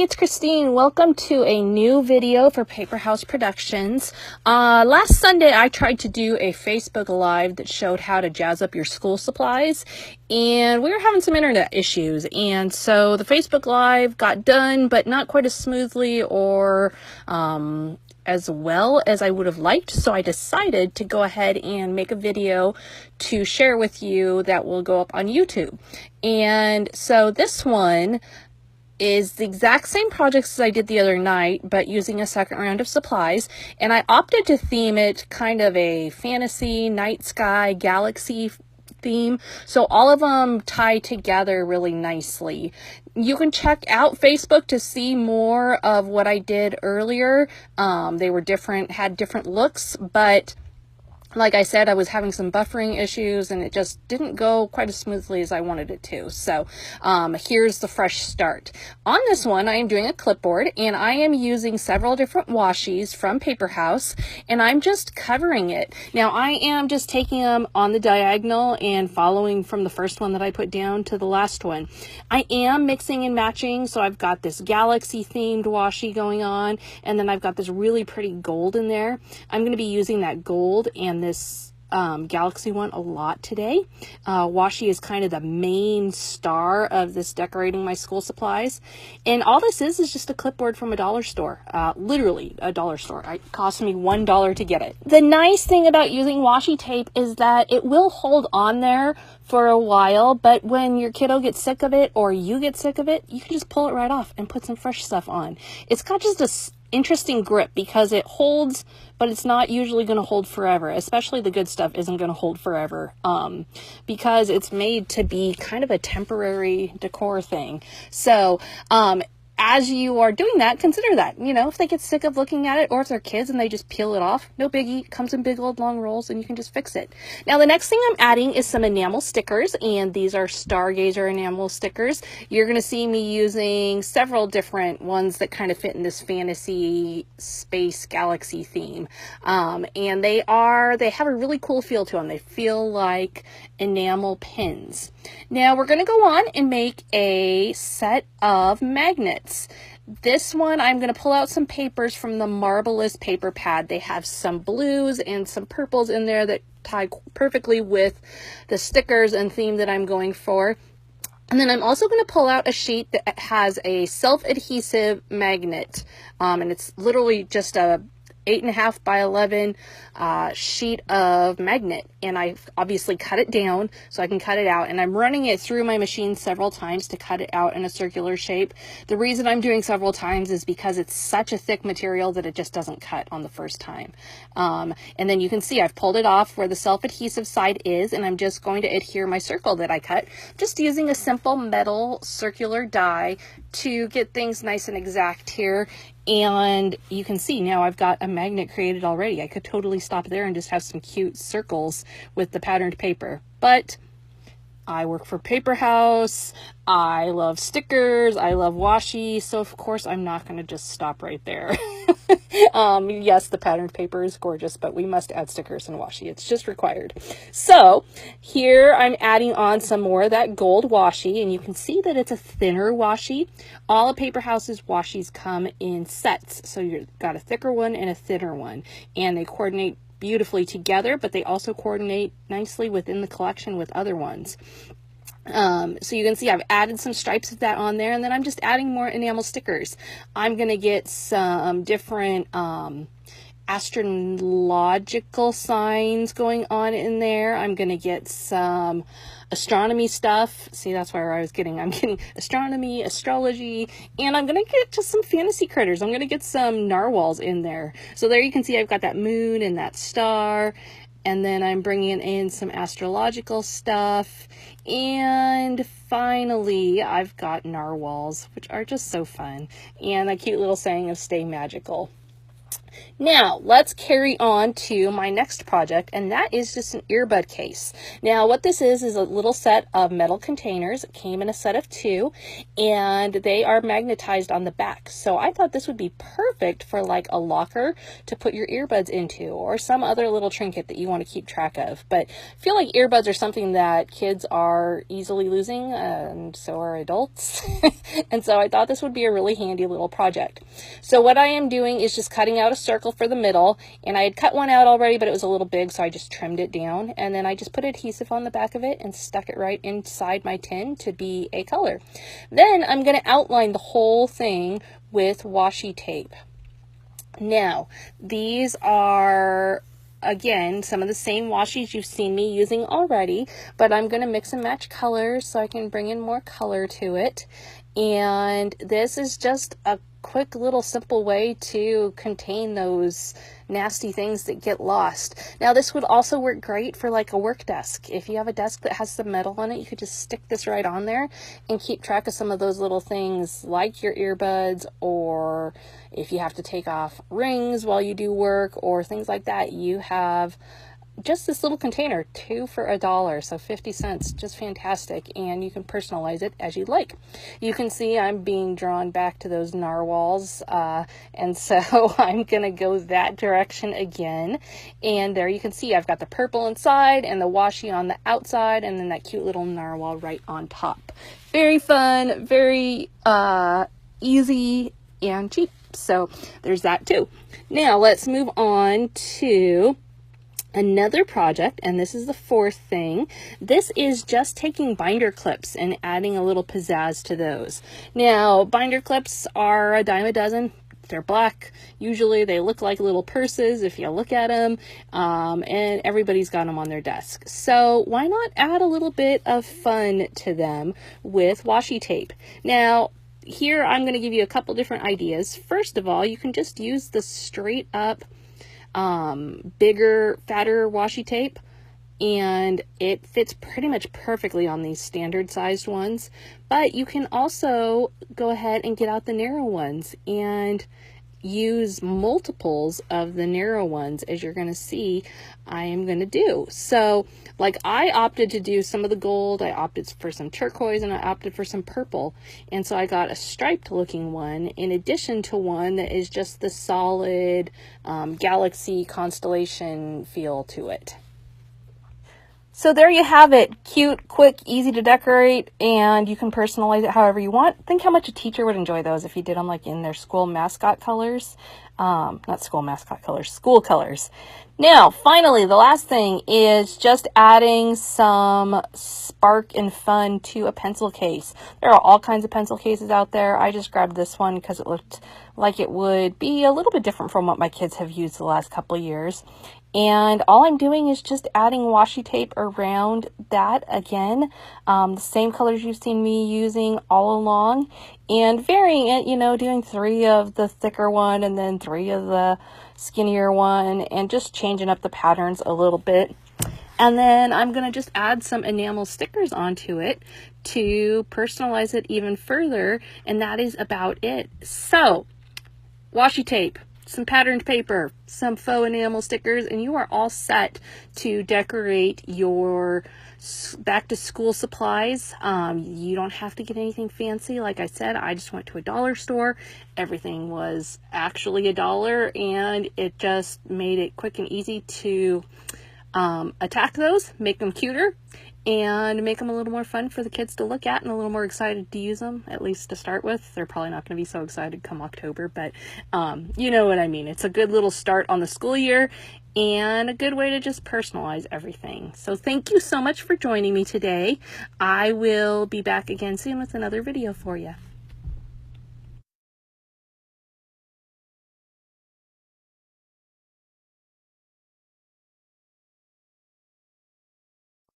it's Christine. Welcome to a new video for Paper House Productions. Last Sunday I tried to do a Facebook Live that showed how to jazz up your school supplies, and we were having some internet issues, and so the Facebook Live got done, but not quite as smoothly or as well as I would have liked. So I decided to go ahead and make a video to share with you that will go up on YouTube. And so this one is the exact same projects as I did the other night, but using a second round of supplies. And I opted to theme it kind of a fantasy, night sky, galaxy theme. So all of them tie together really nicely. You can check out Facebook to see more of what I did earlier. They were different, had different looks, but like I said, I was having some buffering issues and it just didn't go quite as smoothly as I wanted it to. So here's the fresh start. On this one, I am doing a clipboard and I am using several different washies from Paper House, and I'm just covering it. Now I am just taking them on the diagonal and following from the first one that I put down to the last one. I am mixing and matching, so I've got this galaxy themed washi going on, and then I've got this really pretty gold in there. I'm going to be using that gold and this galaxy one a lot today. Washi is kind of the main star of this decorating my school supplies, and all this is just a clipboard from a dollar store. Literally a dollar store. It cost me $1 to get it. The nice thing about using washi tape is that it will hold on there for a while, but when your kiddo gets sick of it or you get sick of it, you can just pull it right off and put some fresh stuff on. It's got just a interesting grip because it holds, but it's not usually going to hold forever. Especially the good stuff isn't going to hold forever because it's made to be kind of a temporary decor thing. So as you are doing that, consider that, you know, if they get sick of looking at it, or if they're kids and they just peel it off, no biggie. It comes in big old long rolls and you can just fix it. Now the next thing I'm adding is some enamel stickers, and these are Stargazer enamel stickers. You're going to see me using several different ones that kind of fit in this fantasy space galaxy theme. And they have a really cool feel to them. They feel like enamel pins. Now we're going to go on and make a set of magnets. This one, I'm going to pull out some papers from the Marvelous paper pad. They have some blues and some purples in there that tie perfectly with the stickers and theme that I'm going for. And then I'm also going to pull out a sheet that has a self-adhesive magnet. And it's literally just a 8.5 by 11 sheet of magnet, and I've obviously cut it down so I can cut it out, and I'm running it through my machine several times to cut it out in a circular shape. The reason I'm doing several times is because it's such a thick material that it just doesn't cut on the first time. And then you can see I've pulled it off where the self-adhesive side is, and I'm just going to adhere my circle that I cut, just using a simple metal circular die to get things nice and exact here. And you can see now I've got a magnet created already. I could totally stop there and just have some cute circles with the patterned paper, but I work for Paper House. I love stickers. I love washi. So of course I'm not going to just stop right there. Yes, the patterned paper is gorgeous, but we must add stickers and washi. It's just required. So here I'm adding on some more of that gold washi, and you can see that it's a thinner washi. All of Paper House's washis come in sets. So you've got a thicker one and a thinner one, and they coordinate beautifully together, but they also coordinate nicely within the collection with other ones. So you can see I've added some stripes of that on there, and then I'm just adding more enamel stickers. I'm going to get some different astrological signs going on in there. I'm going to get some astronomy stuff. See, that's where I'm getting astronomy, astrology, and I'm going to get just some fantasy critters. I'm going to get some narwhals in there. So there you can see I've got that moon and that star. And then I'm bringing in some astrological stuff. And finally, I've got narwhals, which are just so fun. And a cute little saying of stay magical. Now, let's carry on to my next project, and that is just an earbud case. Now, what this is a little set of metal containers. It came in a set of 2, and they are magnetized on the back. So I thought this would be perfect for like a locker to put your earbuds into, or some other little trinket that you want to keep track of. But I feel like earbuds are something that kids are easily losing, and so are adults. And so I thought this would be a really handy little project. So what I am doing is just cutting out a circle for the middle, and I had cut one out already, but it was a little big, so I just trimmed it down, and then I just put adhesive on the back of it and stuck it right inside my tin to be a color. Then I'm going to outline the whole thing with washi tape. Now, these are, again, some of the same washies you've seen me using already, but I'm going to mix and match colors so I can bring in more color to it. And this is just a quick little simple way to contain those nasty things that get lost. Now, this would also work great for like a work desk. If you have a desk that has some metal on it, you could just stick this right on there and keep track of some of those little things like your earbuds, or if you have to take off rings while you do work or things like that. You have just this little container, 2 for $1, so 50 cents, just fantastic, and you can personalize it as you'd like. You can see I'm being drawn back to those narwhals, and so I'm gonna go that direction again. And there you can see I've got the purple inside and the washi on the outside, and then that cute little narwhal right on top. Very fun, very easy and cheap. So there's that too. Now let's move on to another project, and this is the 4th thing. This is just taking binder clips and adding a little pizzazz to those. Now, binder clips are a dime a dozen. They're black. Usually they look like little purses if you look at them, and everybody's got them on their desk. So why not add a little bit of fun to them with washi tape? Now, here I'm going to give you a couple different ideas. First of all, you can just use the straight up bigger, fatter washi tape, and it fits pretty much perfectly on these standard sized ones. But you can also go ahead and get out the narrow ones and use multiples of the narrow ones, as you're going to see I am going to do. So like I opted to do some of the gold, I opted for some turquoise, and I opted for some purple. And so I got a striped looking one in addition to one that is just the solid galaxy constellation feel to it. So there you have it. Cute, quick, easy to decorate, and you can personalize it however you want. Think how much a teacher would enjoy those if you did them like in their school mascot colors. Not school mascot colors, school colors. Now, finally, the last thing is just adding some spark and fun to a pencil case. There are all kinds of pencil cases out there. I just grabbed this one because it looked like it would be a little bit different from what my kids have used the last couple of years. And all I'm doing is just adding washi tape around that again, the same colors you've seen me using all along, and varying it, you know, doing 3 of the thicker one and then 3 of the skinnier one, and just changing up the patterns a little bit. And then I'm going to just add some enamel stickers onto it to personalize it even further, and that is about it. So, washi tape, some patterned paper, some faux enamel stickers, and you are all set to decorate your back to school supplies. You don't have to get anything fancy. Like I said, I just went to a dollar store. Everything was actually $1, and it just made it quick and easy to attack those, make them cuter, and make them a little more fun for the kids to look at and a little more excited to use them, at least to start with. They're probably not going to be so excited come October, but you know what I mean. It's a good little start on the school year and a good way to just personalize everything. So thank you so much for joining me today. I will be back again soon with another video for you.